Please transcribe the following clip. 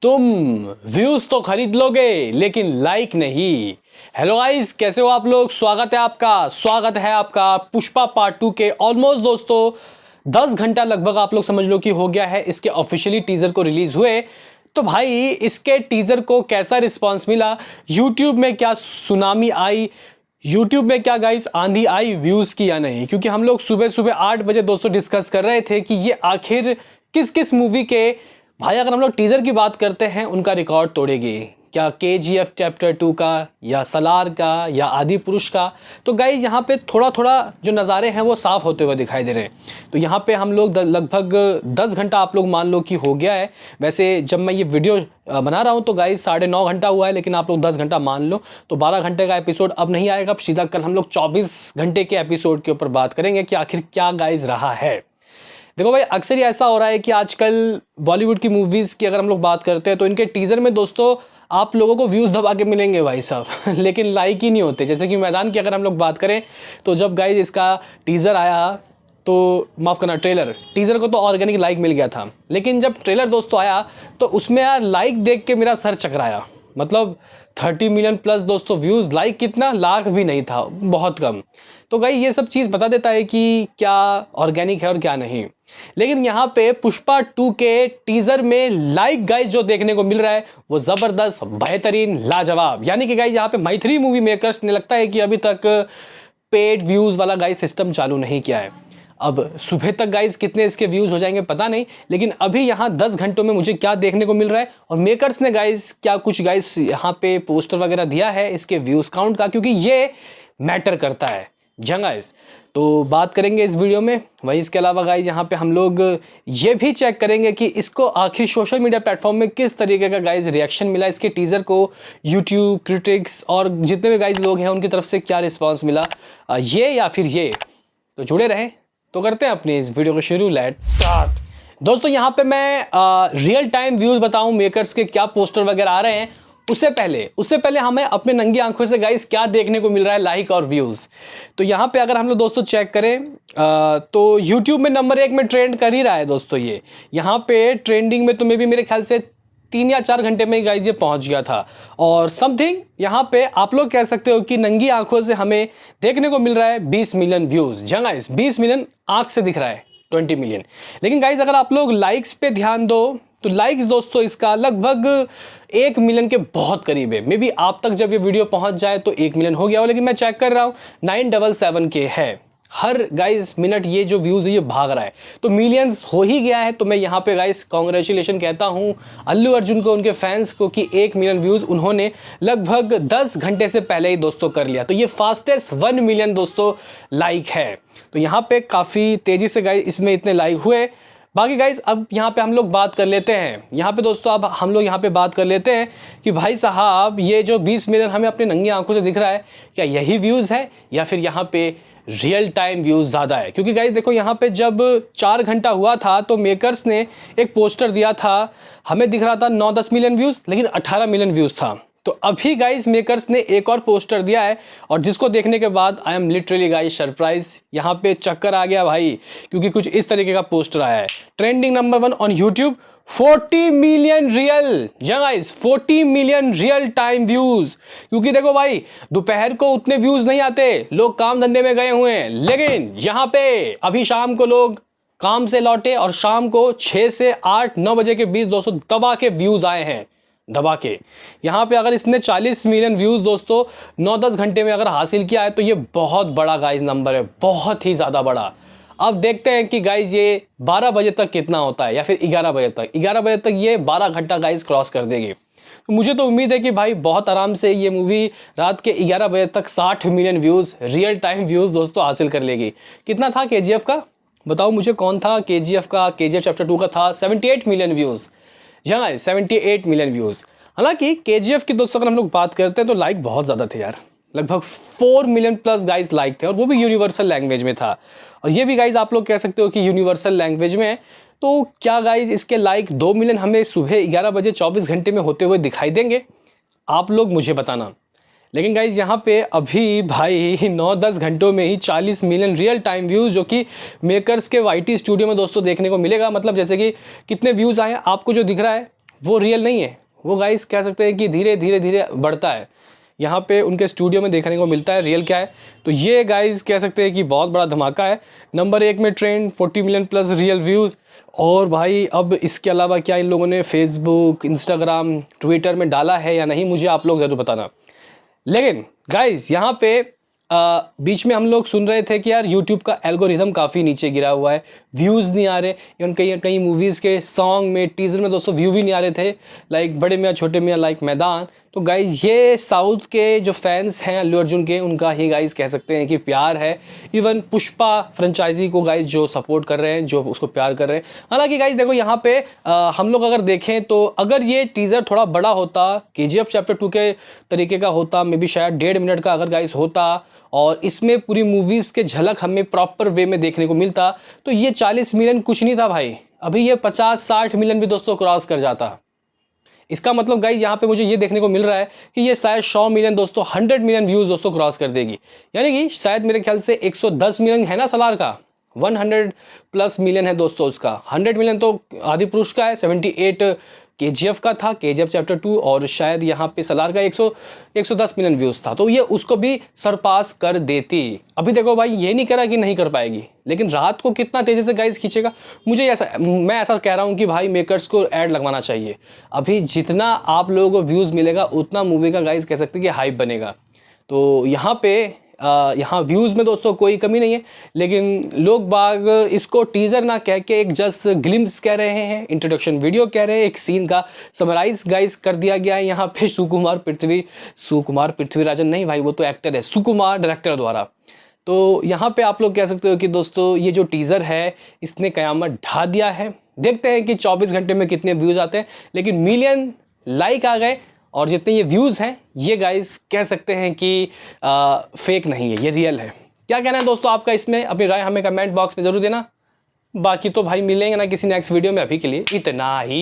तुम व्यूज तो खरीद लोगे लेकिन लाइक नहीं। हेलो गाइस, कैसे हो आप लोग। स्वागत है आपका पुष्पा पार्ट 2 के ऑलमोस्ट दोस्तों 10 घंटा लगभग आप लोग समझ लो कि हो गया है इसके ऑफिशियली टीजर को रिलीज हुए। तो भाई इसके टीजर को कैसा रिस्पांस मिला, यूट्यूब में क्या सुनामी आई, यूट्यूब में क्या गाइस आंधी आई व्यूज की या नहीं। क्योंकि हम लोग सुबह सुबह 8 बजे दोस्तों डिस्कस कर रहे थे कि ये आखिर किस किस मूवी के, भाई अगर हम लोग टीजर की बात करते हैं उनका रिकॉर्ड तोड़ेगी। क्या केजीएफ चैप्टर 2 का, या सलार का, या आदि पुरुष का। तो गाइस यहाँ पे थोड़ा थोड़ा जो नज़ारे हैं वो साफ होते हुए दिखाई दे रहे हैं। तो यहाँ पे हम लोग लगभग 10 घंटा आप लोग मान लो कि हो गया है। वैसे जब मैं ये वीडियो बना रहा हूँ तो गाइस 9:30 घंटा हुआ है, लेकिन आप लोग 10 घंटा मान लो तो 12 घंटे का एपिसोड अब नहीं आएगा। अब सीधा कल हम लोग 24 घंटे के एपिसोड के ऊपर बात करेंगे कि आखिर क्या गाइस रहा है। देखो भाई, अक्सर ही ऐसा हो रहा है कि आजकल बॉलीवुड की मूवीज़ की अगर हम लोग बात करते हैं तो इनके टीज़र में दोस्तों आप लोगों को व्यूज़ दबा के मिलेंगे भाई साहब लेकिन लाइक ही नहीं होते। जैसे कि मैदान की अगर हम लोग बात करें तो जब गाइज इसका टीज़र आया तो माफ़ करना टीज़र को तो ऑर्गेनिक लाइक मिल गया था, लेकिन जब ट्रेलर दोस्तों आया तो उसमें यार लाइक देख के मेरा सर चकराया। मतलब 30 मिलियन प्लस दोस्तों व्यूज़, लाइक कितना, लाख भी नहीं था, बहुत कम। तो भाई ये सब चीज़ बता देता है कि क्या ऑर्गेनिक है और क्या नहीं। लेकिन यहाँ पे पुष्पा 2 के टीजर में लाइक गाइज जो देखने को मिल रहा है वो जबरदस्त, बेहतरीन, लाजवाब। यानी कि गाइज यहाँ पे मैथिली मूवी मेकर्स ने लगता है कि अभी तक पेड व्यूज वाला गाइज सिस्टम चालू नहीं किया है। अब सुबह तक गाइज कितने इसके व्यूज हो जाएंगे पता नहीं, लेकिन अभी यहाँ 10 घंटों में मुझे क्या देखने को मिल रहा है और मेकर्स ने गाइज क्या कुछ गाइज यहाँ पे पोस्टर वगैरह दिया है इसके व्यूज काउंट का, क्योंकि ये मैटर करता है गाइस। तो बात करेंगे इस वीडियो में। वहीं इसके अलावा गाइज यहाँ पे हम लोग ये भी चेक करेंगे कि इसको आखिर सोशल मीडिया प्लेटफॉर्म में किस तरीके का गाइज रिएक्शन मिला, इसके टीज़र को यूट्यूब क्रिटिक्स और जितने भी गाइज लोग हैं उनकी तरफ से क्या रिस्पांस मिला, ये या फिर ये। तो जुड़े रहें। तो करते हैं अपनी इस वीडियो को शुरू, लेट स्टार्ट। दोस्तों यहाँ पे मैं रियल टाइम व्यूज़ बताऊँ मेकर्स के क्या पोस्टर वगैरह आ रहे हैं, उससे पहले हमें अपने नंगी आंखों से गाइस क्या देखने को मिल रहा है लाइक और व्यूज़। तो यहाँ पे अगर हम लोग दोस्तों चेक करें तो YouTube में नंबर 1 में ट्रेंड कर ही रहा है दोस्तों। ये यहाँ पे ट्रेंडिंग में तो मे भी मेरे ख्याल से 3 या 4 घंटे में गाइस ये पहुँच गया था। और समथिंग यहाँ पे आप लोग कह सकते हो कि नंगी आंखों से हमें देखने को मिल रहा है 20 मिलियन व्यूज़। जहाँ गाइस 20 मिलियन आंख से दिख रहा है 20 मिलियन। लेकिन गाइज अगर आप लोग लाइक्स पे ध्यान दो तो लाइक्स दोस्तों इसका लगभग 1 मिलियन के बहुत करीब है। मे बी आप तक जब ये वीडियो पहुंच जाए तो 1 मिलियन हो गया हो, लेकिन मैं चेक कर रहा हूँ 977 के है। हर गाइज मिनट ये जो व्यूज़ है ये भाग रहा है, तो मिलियंस हो ही गया है। तो मैं यहाँ पे गाइज कॉन्ग्रेचुलेशन कहता हूँ अल्लू अर्जुन को, उनके फैंस को, कि 1 मिलियन व्यूज़ उन्होंने लगभग 10 घंटे से पहले ही दोस्तों कर लिया। तो ये फास्टेस्ट 1 मिलियन दोस्तों लाइक है। तो यहाँ पे काफ़ी तेज़ी से गाइज इसमें इतने लाइक हुए। बाकी गाइज अब यहाँ पे हम लोग बात कर लेते हैं, यहाँ पे दोस्तों अब हम लोग यहाँ पे बात कर लेते हैं कि भाई साहब ये जो 20 मिलियन हमें अपनी नंगी आंखों से दिख रहा है, क्या यही व्यूज़ है या फिर यहाँ पे रियल टाइम व्यूज़ ज़्यादा है। क्योंकि गाइज देखो यहाँ पे जब 4 घंटा हुआ था तो मेकर्स ने एक पोस्टर दिया था, हमें दिख रहा था 9-10 मिलियन व्यूज़, लेकिन 18 मिलियन व्यूज़ था। तो अभी गाइज मेकर्स ने एक और पोस्टर दिया है और जिसको देखने के बाद I am literally guys surprise, यहाँ पे चक्कर आ गया भाई, क्योंकि कुछ इस तरीके का पोस्टर आया है। Trending number 1 on YouTube, 40 million real, guys 40 million real time views. क्योंकि देखो भाई दोपहर को उतने व्यूज नहीं आते, लोग काम धंधे में गए हुए हैं, लेकिन यहाँ पे अभी शाम को लोग काम से लौटे और शाम को 6 से 8-9 बजे के बीच दोस्तों दबा के व्यूज आए हैं, दबा के। यहाँ पे अगर इसने 40 मिलियन व्यूज़ दोस्तों 9-10 घंटे में अगर हासिल किया है तो ये बहुत बड़ा गाइज नंबर है, बहुत ही ज़्यादा बड़ा। अब देखते हैं कि गाइज ये 12 बजे तक कितना होता है या फिर 11 बजे तक। 11 बजे तक ये 12 घंटा गाइज क्रॉस कर देगी। तो मुझे तो उम्मीद है कि भाई बहुत आराम से ये मूवी रात के 11 बजे तक 60 million views, real time views दोस्तों हासिल कर लेगी। कितना था केजीएफ का, बताओ मुझे कौन था केजीएफ का? केजीएफ चैप्टर 2 का था 78 मिलियन व्यूज़। यहाँ 78 मिलियन व्यूज़। हालांकि केजीएफ की दोस्तों अगर हम लोग बात करते हैं तो लाइक बहुत ज़्यादा थे यार, लगभग 4 मिलियन प्लस गाइज लाइक थे, और वो भी यूनिवर्सल लैंग्वेज में था। और ये भी गाइज आप लोग कह सकते हो कि यूनिवर्सल लैंग्वेज में है। तो क्या गाइज इसके लाइक 2 मिलियन हमें सुबह 11 बजे 24 घंटे में होते हुए दिखाई देंगे? आप लोग मुझे बताना। लेकिन गाइज यहाँ पे अभी भाई 9-10 घंटों में ही 40 मिलियन रियल टाइम व्यूज़, जो कि मेकर्स के वाईटी स्टूडियो में दोस्तों देखने को मिलेगा। मतलब जैसे कि कितने व्यूज़ आए आपको जो दिख रहा है वो रियल नहीं है, वो गाइस कह सकते हैं कि धीरे धीरे धीरे बढ़ता है। यहाँ पे उनके स्टूडियो में देखने को मिलता है रियल क्या है। तो ये गाइस कह सकते हैं कि बहुत बड़ा धमाका है। नंबर 1 में trend 40 million plus real views. और भाई अब इसके अलावा क्या इन लोगों ने फेसबुक, इंस्टाग्राम, ट्विटर में डाला है या नहीं, मुझे आप लोग ज़रूर बताना। लेकिन गाइस यहाँ पे बीच में हम लोग सुन रहे थे कि यार यूट्यूब का एल्गोरिथम काफ़ी नीचे गिरा हुआ है, व्यूज़ नहीं आ रहे। इवन कई कई मूवीज़ के सॉन्ग में, टीज़र में दोस्तों व्यू भी नहीं आ रहे थे, लाइक बड़े मियाँ छोटे मियाँ, लाइक मैदान। तो गाइज़ ये साउथ के जो फैंस हैं अल्लू अर्जुन के, उनका ही गाइज़ कह सकते हैं कि प्यार है। इवन पुष्पा फ्रेंचाइजी को गाइज़ जो सपोर्ट कर रहे हैं, जो उसको प्यार कर रहे हैं। हालांकि गाइज़ देखो यहाँ पे हम लोग अगर देखें तो अगर ये टीज़र थोड़ा बड़ा होता, KGF चैप्टर 2 के तरीके का होता, मे बी शायद 1.5 मिनट का अगर गाइज़ होता और इसमें पूरी मूवीज़ के झलक हमें प्रॉपर वे में देखने को मिलता, तो ये 40 मिलियन कुछ नहीं था भाई, अभी ये 50-60 मिलियन भी दोस्तों क्रॉस कर जाता। इसका मतलब गाइस यहाँ पे मुझे ये देखने को मिल रहा है कि ये शायद 100 मिलियन दोस्तों, 100 मिलियन व्यूज़ दोस्तों क्रॉस कर देगी। यानी कि शायद मेरे ख्याल से 110 मिलियन है ना सलार का, 100 प्लस मिलियन है दोस्तों उसका। 100 मिलियन तो आदिपुरुष का है, 78 KGF का था, KGF चैप्टर 2, और शायद यहाँ पे सलार का 110 मिलियन व्यूज़ था, तो ये उसको भी सरपास कर देती। अभी देखो भाई, ये नहीं करा कि नहीं कर पाएगी, लेकिन रात को कितना तेज़ी से गाइस खींचेगा, मैं ऐसा कह रहा हूँ कि भाई मेकर्स को ऐड लगवाना चाहिए। अभी जितना आप लोगों को व्यूज़ मिलेगा उतना मूवी का गाइस कह सकते हैं कि हाइप बनेगा। तो यहाँ पे यहाँ व्यूज़ में दोस्तों कोई कमी नहीं है, लेकिन लोग बाग इसको टीज़र ना कह के एक जस्ट ग्लिम्स कह रहे हैं, इंट्रोडक्शन वीडियो कह रहे हैं, एक सीन का समराइज गाइस कर दिया गया है यहाँ पे सुकुमार पृथ्वीराजन नहीं भाई, वो तो एक्टर है, सुकुमार डायरेक्टर द्वारा। तो यहाँ पे आप लोग कह सकते हो कि दोस्तों ये जो टीज़र है इसने कयामत ढा दिया है। देखते हैं कि 24 घंटे में कितने व्यूज़ आते हैं, लेकिन मिलियन लाइक आ गए, और जितने ये व्यूज़ हैं ये गाइस कह सकते हैं कि फेक नहीं है, ये रियल है। क्या कहना है दोस्तों आपका इसमें, अपनी राय हमें कमेंट बॉक्स में ज़रूर देना। बाकी तो भाई मिलेंगे ना किसी नेक्स्ट वीडियो में, अभी के लिए इतना ही।